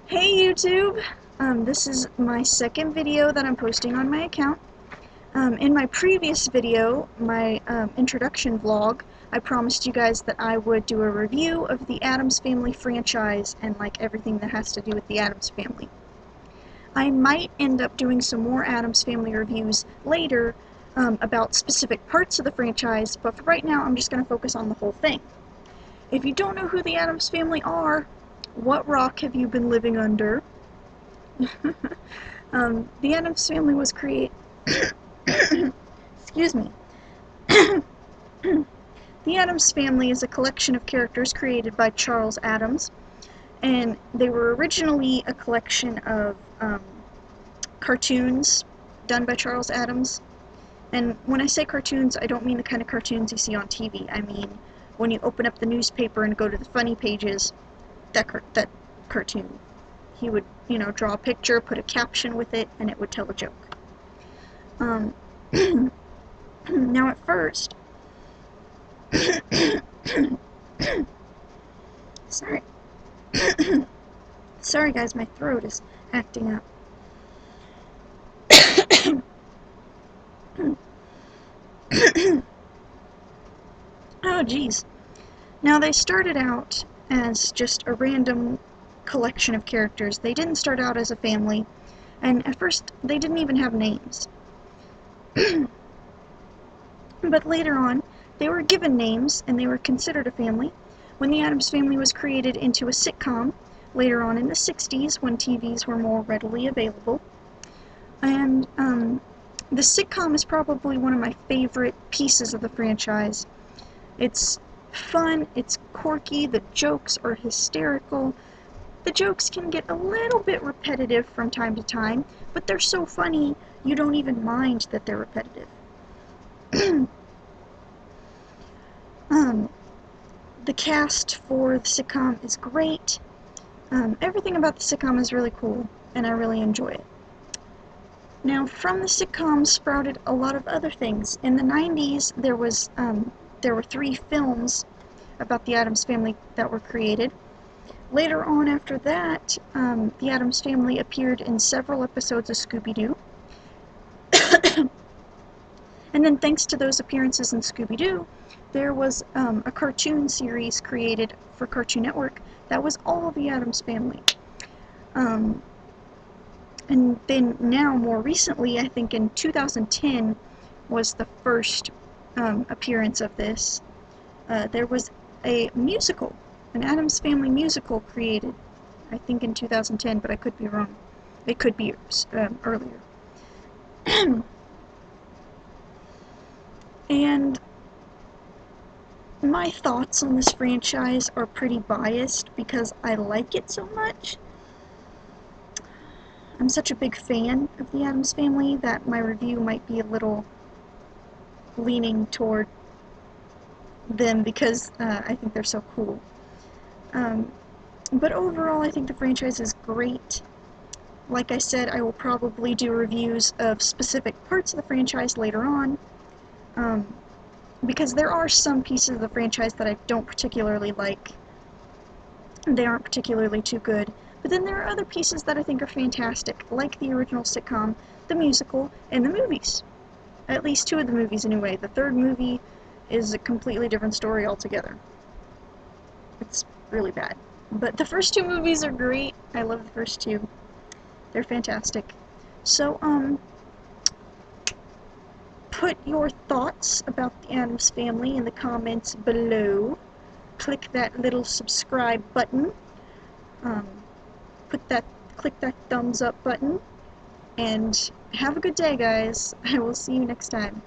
Hey YouTube! This is my second video that I'm posting on my account. In my previous video, my introduction vlog, I promised you guys that I would do a review of the Addams Family franchise and like everything that has to do with the Addams Family. I might end up doing some more Addams Family reviews later about specific parts of the franchise, but for right now I'm just going to focus on the whole thing. If you don't know who the Addams Family are, what rock have you been living under? The Addams Family was created... Excuse me. The Addams Family is a collection of characters created by Charles Addams, and they were originally a collection of cartoons done by Charles Addams. And when I say cartoons, I don't mean the kind of cartoons you see on TV. I mean when you open up the newspaper and go to the funny pages, that cartoon. He would, draw a picture, put a caption with it, and it would tell a joke. Now at first... Sorry. Sorry guys, my throat is acting up. Oh geez. Now they started out as just a random collection of characters. They didn't start out as a family, and at first they didn't even have names. But later on, they were given names and they were considered a family when the Addams Family was created into a sitcom later on in the 60s when TVs were more readily available. And the sitcom is probably one of my favorite pieces of the franchise. It's fun, it's quirky, the jokes are hysterical. The jokes can get a little bit repetitive from time to time, but they're so funny you don't even mind that they're repetitive. The cast for the sitcom is great. Everything about the sitcom is really cool, and I really enjoy it. Now, from the sitcom sprouted a lot of other things. In the 90s, there were 3 films about the Addams Family that were created. Later on after that, the Addams Family appeared in several episodes of Scooby-Doo. And then thanks to those appearances in Scooby-Doo, there was a cartoon series created for Cartoon Network that was all the Addams Family. And then now, more recently, I think in 2010 was the first appearance of this. There was a musical, an Addams Family musical created, I think in 2010, but I could be wrong. It could be earlier. And my thoughts on this franchise are pretty biased because I like it so much. I'm such a big fan of the Addams Family that my review might be a little leaning toward them because I think they're so cool. But overall, I think the franchise is great. Like I said, I will probably do reviews of specific parts of the franchise later on. Because there are some pieces of the franchise that I don't particularly like. They aren't particularly too good. But then there are other pieces that I think are fantastic, like the original sitcom, the musical, and the movies. At least 2 of the movies anyway. The 3rd movie is a completely different story altogether. It's really bad. But the first 2 movies are great. I love the first 2. They're fantastic. So, put your thoughts about the Addams Family in the comments below. Click that little subscribe button. Click that thumbs up button. And have a good day, guys. I will see you next time.